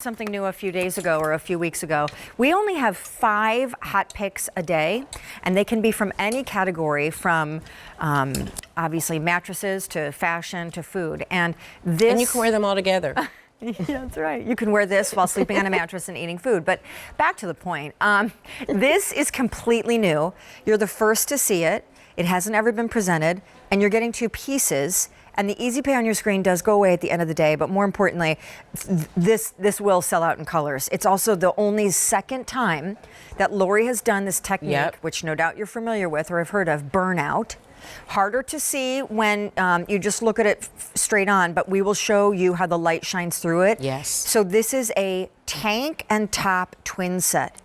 Something new a few days ago or a few weeks ago. We only have 5 hot picks a day, and they can be from any category, from obviously mattresses to fashion to food. And you can wear them all together. Yeah, that's right. You can wear this while sleeping on a mattress and eating food. But back to the point. This is completely new. You're the first to see it. It hasn't ever been presented, and you're getting 2 pieces. And the Easy Pay on your screen does go away at the end of the day, but more importantly, this will sell out in colors. It's also the only second time that Lori has done this technique, which no doubt you're familiar with or have heard of, Burnout. Harder to see when you just look at it straight on, but we will show you how the light shines through it. Yes. So this is a tank and top twin set.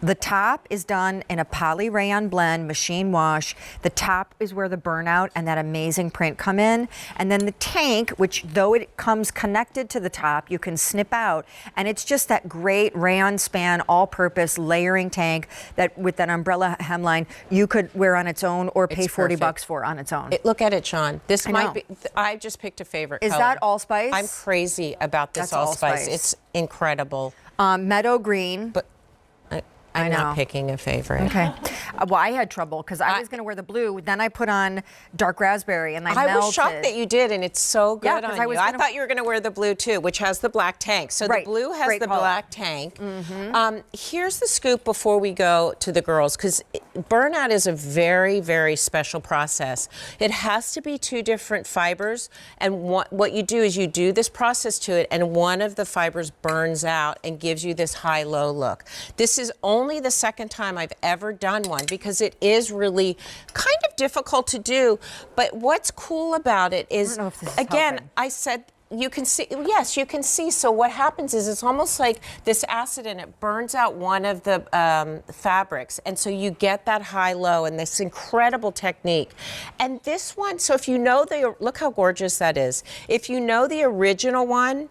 The top is done in a poly rayon blend, machine wash. The top is where the Burnout and that amazing print come in. And then the tank, which though it comes connected to the top, you can snip out. And it's just that great rayon span, all-purpose layering tank that with that umbrella hemline, you could wear on its own or pay $40 for on its own. Look at it, Sean. This might be, I just picked a favorite color. Is that allspice? I'm crazy about this allspice. It's incredible. Meadow green. But I'm not picking a favorite. Okay. Well, I had trouble because I was going to wear the blue. Then I put on dark raspberry and I melted. I was shocked that you did, and it's so good on you. I thought you were going to wear the blue too, which has the black tank. So the blue has the black tank. Here's the scoop before we go to the girls, because Burnout is a very, very special process. It has to be 2 different fibers, and what you do is you do this process to it, and one of the fibers burns out and gives you this high-low look. This is only the second time I've ever done one because it is really kind of difficult to do. But what's cool about it is, again, I said, you can see, yes, you can see. So what happens is it's almost like this acid and it burns out one of the fabrics. And so you get that high-low and this incredible technique. And this one, so if you know look how gorgeous that is. If you know the original one,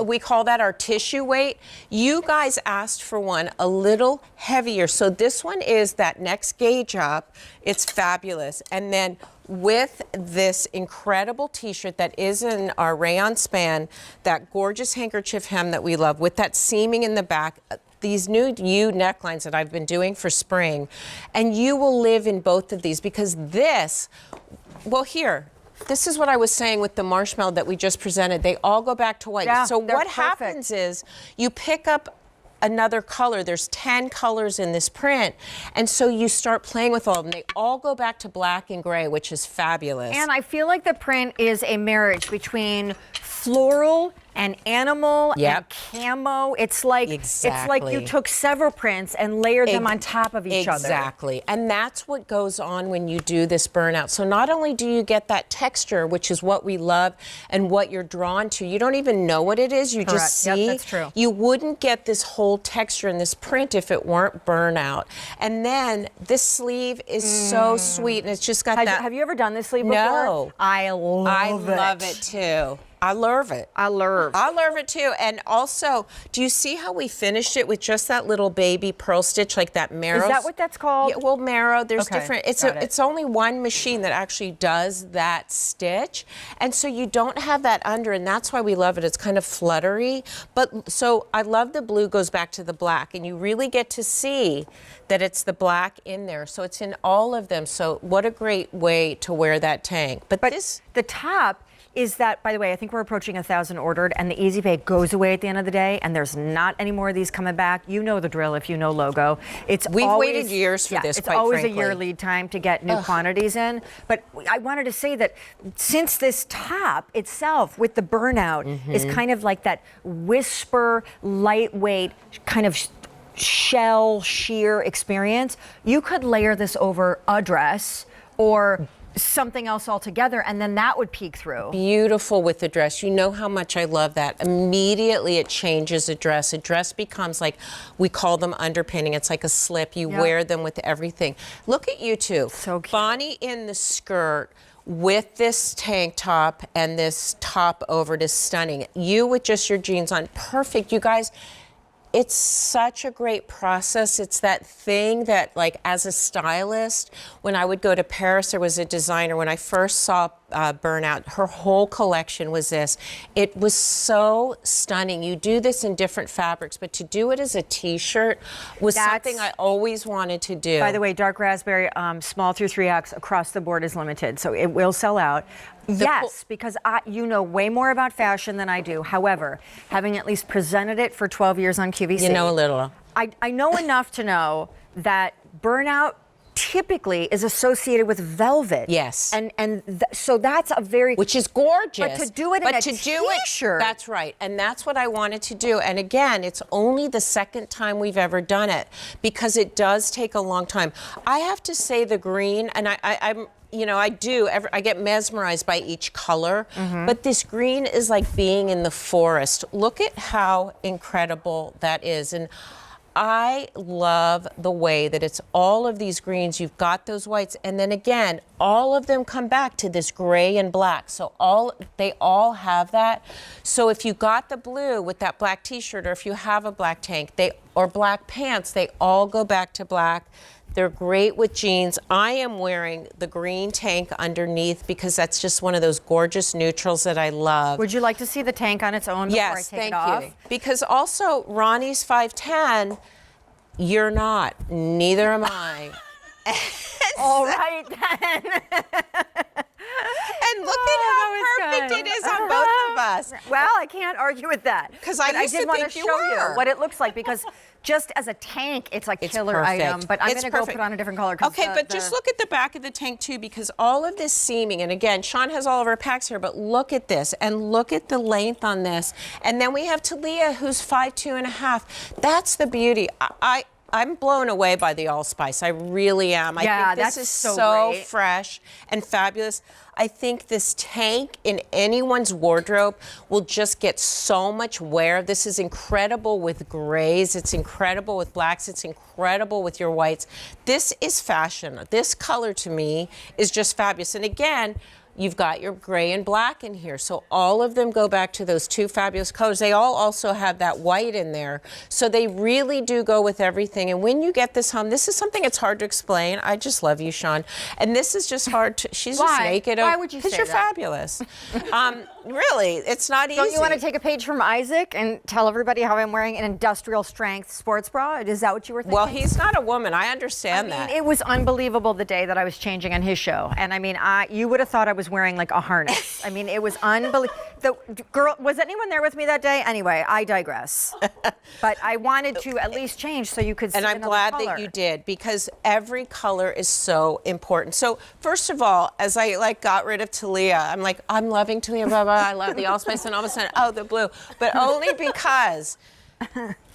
we call that our tissue weight. You guys asked for one a little heavier. So this one is that next gauge up. It's fabulous. And then with this incredible t-shirt that is in our rayon span, that gorgeous handkerchief hem that we love with that seaming in the back, these new U necklines that I've been doing for spring, and you will live in both of these because this, well, here, this is what I was saying with the marshmallow that we just presented. They all go back to white. Yeah, so what happens is you pick up another color. There's 10 colors in this print. And so you start playing with all of them. They all go back to black and gray, which is fabulous. And I feel like the print is a marriage between floral and animal and camo. It's like you took several prints and layered them on top of each other. Exactly. And that's what goes on when you do this Burnout. So not only do you get that texture, which is what we love and what you're drawn to, you don't even know what it is. You just see. Yep, that's true. You wouldn't get this whole texture in this print if it weren't Burnout. And then this sleeve is so sweet, and it's just got that. Have you ever done this sleeve before? No. I love it too. I love it. I love it too. And also, do you see how we finished it with just that little baby pearl stitch, like that marrow? Is that what that's called? Yeah, well, marrow. There's different. It's only one machine that actually does that stitch, and so you don't have that under, and that's why we love it. It's kind of fluttery. But so I love the blue goes back to the black, and you really get to see that it's the black in there. So it's in all of them. So what a great way to wear that tank. But this, the top is that, by the way, I think we're approaching 1,000 ordered, and the Easy Pay goes away at the end of the day, and there's not any more of these coming back. You know the drill if you know Logo. We've waited years for this, quite frankly. It's always a year lead time to get new quantities in. But I wanted to say that since this top itself with the Burnout is kind of like that whisper, lightweight, kind of shell sheer experience, you could layer this over a dress or something else altogether, and then that would peek through. Beautiful with the dress. You know how much I love that. Immediately it changes a dress. A dress becomes like, we call them underpinning. It's like a slip. You wear them with everything. Look at you two. So cute. Bonnie in the skirt with this tank top and this top over it is stunning. You with just your jeans on. Perfect. You guys, it's such a great process. It's that thing that, like, as a stylist, when I would go to Paris, there was a designer, when I first saw Burnout, her whole collection was this. It was so stunning. You do this in different fabrics, but to do it as a t-shirt was something I always wanted to do. By the way, dark raspberry, small through 3X across the board is limited, so it will sell out. Yes, because you know way more about fashion than I do. However, having at least presented it for 12 years on QVC. You know a little. I know enough to know that Burnout typically is associated with velvet. Yes. So that's a very... Which is gorgeous. But to do it in a t-shirt. That's right. And that's what I wanted to do. And again, it's only the second time we've ever done it because it does take a long time. I have to say the green, and I'm you know, I get mesmerized by each color, but this green is like being in the forest. Look at how incredible that is. And I love the way that it's all of these greens. You've got those whites, and then again, all of them come back to this gray and black. So they all have that. So if you got the blue with that black t-shirt, or if you have a black tank, or black pants, they all go back to black. They're great with jeans. I am wearing the green tank underneath because that's just one of those gorgeous neutrals that I love. Would you like to see the tank on its own before I take it off? Yes, thank you. Because also, Ronnie's 5'10", you're not. Neither am I. All right, then. And look at how perfect it is on both of us. Well, I can't argue with that. Because I did want to show you what it looks like, because just as a tank, it's like killer item. But I'm going to go put on a different color. Okay, but just look at the back of the tank too, because all of this seaming, and again, Sean has all of our packs here, but look at this, and look at the length on this. And then we have Talia, who's 5'2½". That's the beauty. I'm blown away by the allspice. I really am. I think this is so fresh and fabulous. I think this tank in anyone's wardrobe will just get so much wear. This is incredible with grays. It's incredible with blacks. It's incredible with your whites. This is fashion. This color to me is just fabulous. And again, you've got your gray and black in here. So all of them go back to those two fabulous colors. They all also have that white in there. So they really do go with everything. And when you get this home, this is something that's hard to explain. I just love you, Sean. And this is just hard to, she's just naked. Why would you say that? Because you're fabulous. Really, it's not easy. Don't you want to take a page from Isaac and tell everybody how I'm wearing an industrial strength sports bra? Is that what you were thinking? Well, he's not a woman. I understand that. It was unbelievable the day that I was changing on his show. And I mean, you would have thought I was wearing like a harness. I mean, it was unbelievable. Girl, was anyone there with me that day? Anyway, I digress. But I wanted to at least change so you could see another color. And I'm glad that you did, because every color is so important. So first of all, as I got rid of Talia, I'm like, I'm loving Talia, blah, blah, I love the allspice, and all of a sudden, oh, the blue. But only because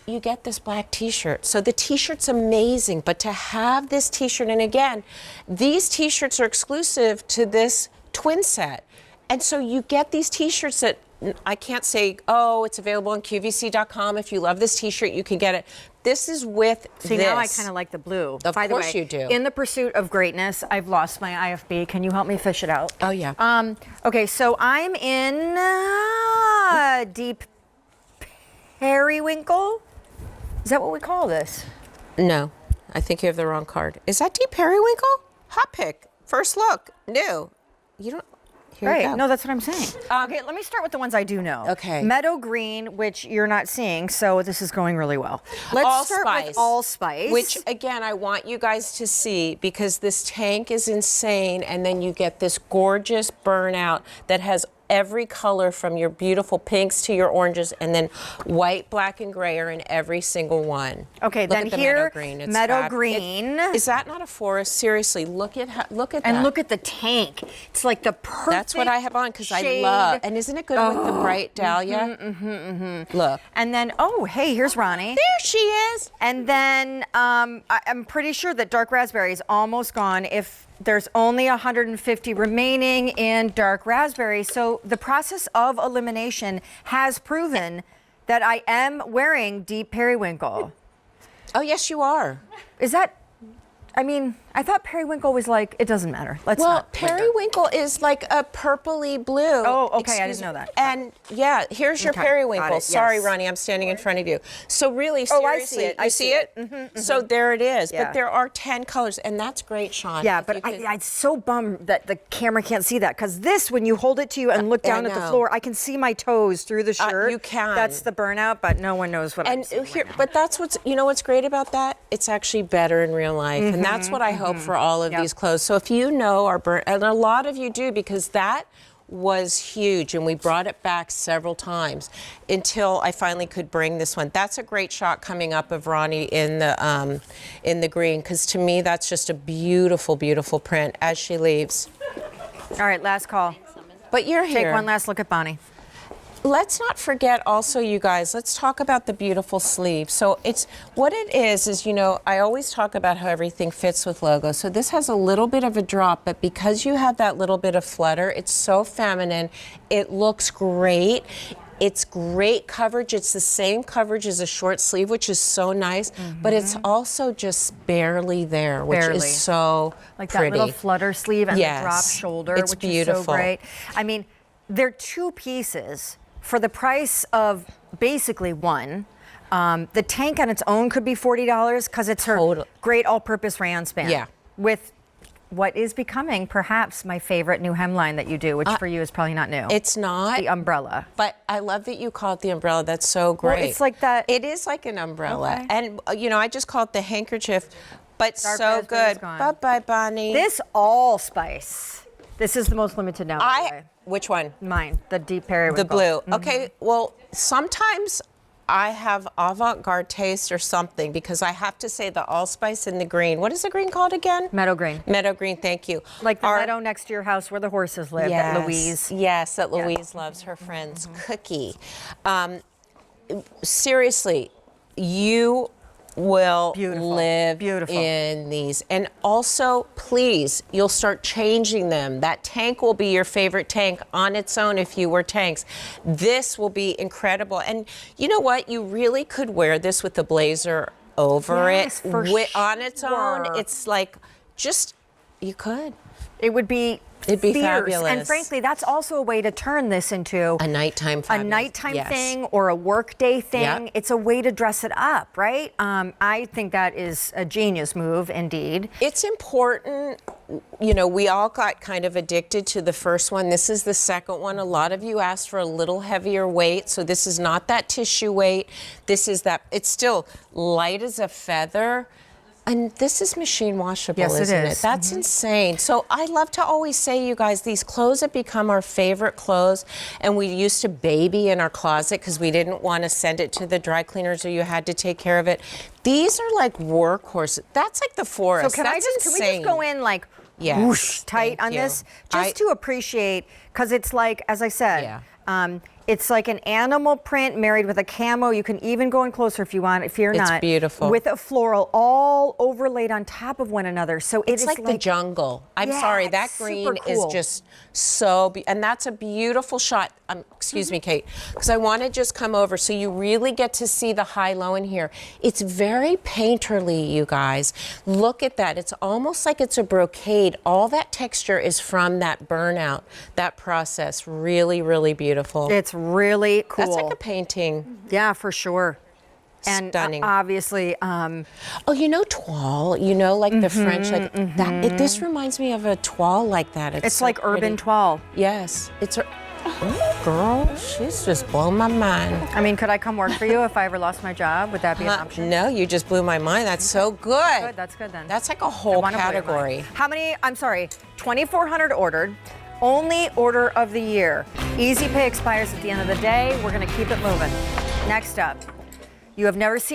you get this black t-shirt. So the t-shirt's amazing, but to have this t-shirt, and again, these t-shirts are exclusive to this twin set. And so you get these t-shirts that I can't say, oh, it's available on QVC.com. If you love this t-shirt, you can get it. This is with this. See, now I kind of like the blue. Of course you do. In the pursuit of greatness, I've lost my IFB. Can you help me fish it out? Oh, yeah. Okay, so I'm in deep periwinkle. Is that what we call this? No, I think you have the wrong card. Is that deep periwinkle? Hot pick. First look. New. You don't. Right. No, that's what I'm saying. Okay, let me start with the ones I do know. Okay. Meadow green, which you're not seeing, so this is going really well. Let's start with allspice. Which, again, I want you guys to see, because this tank is insane, and then you get this gorgeous Burnout that has every color from your beautiful pinks to your oranges, and then white, black, and gray are in every single one. Okay, then here, meadow green. Is that not a forest? Seriously, look at that. And look at the tank. It's like the perfect That's what I have on, because I love. And isn't it good with the bright dahlia? Look. And then, oh, hey, here's Ronnie. There she is. And then I'm pretty sure that dark raspberry is almost gone. If there's only 150 remaining in dark raspberry. So the process of elimination has proven that I am wearing deep periwinkle. Oh, yes, you are. Is that, I mean, I thought periwinkle was like, it doesn't matter. Well, periwinkle is like a purpley blue. Oh, okay, I didn't know that. And yeah, here's your periwinkle. Sorry, Ronnie, I'm standing in front of you. So really, seriously, I see it. So there it is. Yeah. But there are 10 colors, and that's great, Sean. Yeah, but I'm so bummed that the camera can't see that, because this, when you hold it to you and look down at the floor, I can see my toes through the shirt. You can. That's the burnout, but no one knows what I'm seeing right now. But that's what's great about that? It's actually better in real life, and that's what I hope for all of these clothes. So if you know our and a lot of you do, because that was huge, and we brought it back several times until I finally could bring this one. That's a great shot coming up of Ronnie in the green, because to me that's just a beautiful, beautiful print as she leaves. All right, last call. But you're here. Take one last look at Bonnie. Let's not forget also, you guys, let's talk about the beautiful sleeve. So it's, what it is, you know, I always talk about how everything fits with logos. So this has a little bit of a drop, but because you have that little bit of flutter, it's so feminine. It looks great. It's great coverage. It's the same coverage as a short sleeve, which is so nice, but it's also just barely there, which is so like pretty. That little flutter sleeve and the drop shoulder, it's which beautiful. is so great. I mean, they're two pieces for the price of basically one. The tank on its own could be $40 because it's her great all-purpose rayon span. Yeah. With what is becoming perhaps my favorite new hemline that you do, which for you is probably not new. It's not. The umbrella. But I love that you call it the umbrella. That's so great. Well, it's like that. It is like an umbrella. Okay. And, you know, I just call it the handkerchief, but so good. Bye-bye, Bonnie. This allspice. This is the most limited now, by the way. Which one? Mine, the deep periwinkle. The blue. Okay, well, sometimes I have avant-garde taste or something, because I have to say the allspice and the green. What is the green called again? Meadow green. Meadow green, thank you. Like the meadow next to your house where the horses live, that Louise. Yes, that Louise loves her friend's cookie. Seriously, you will live in these. And also, please, you'll start changing them. That tank will be your favorite tank on its own if you wear tanks. This will be incredible. And you know what? You really could wear this with the blazer over it. On its own, it's like, just, you could. It would be It'd be fierce. fabulous. And frankly, that's also a way to turn this into a nighttime thing or a workday thing. It's a way to dress it up, right? I think that is a genius move indeed. It's important. You know, we all got kind of addicted to the first one. This is the second one. A lot of you asked for a little heavier weight, so this is not that tissue weight. This is that, it's still light as a feather. And this is machine washable, isn't it? That's insane. So I love to always say, you guys, these clothes have become our favorite clothes, and we used to baby in our closet because we didn't want to send it to the dry cleaners or you had to take care of it. These are like workhorses. That's like the forest. So can we just go in like whoosh tight on this? Just to appreciate, because it's like, as I said, it's like an animal print married with a camo. You can even go in closer if you want, if you're not. It's beautiful. With a floral all overlaid on top of one another. So it's like the jungle. I'm sorry, that green is just so, and that's a beautiful shot. Excuse me, Kate, because I want to just come over so you really get to see the high-low in here. It's very painterly, you guys. Look at that. It's almost like it's a brocade. All that texture is from that burnout, that process. Really, really beautiful. It's really cool. That's like a painting. Yeah, for sure. And stunning. Obviously, oh, you know toile, you know, like the French, like that. This reminds me of a toile like that. It's so like pretty. Urban toile. Yes, it's a. Oh, girl, she's just blown my mind. I mean, could I come work for you if I ever lost my job? Would that be an option? No, you just blew my mind. That's so good. Good, that's good then. That's like a whole category. How many? I'm sorry, 2,400 ordered. Only order of the year. Easy pay expires at the end of the day. We're going to keep it moving. Next up, you have never seen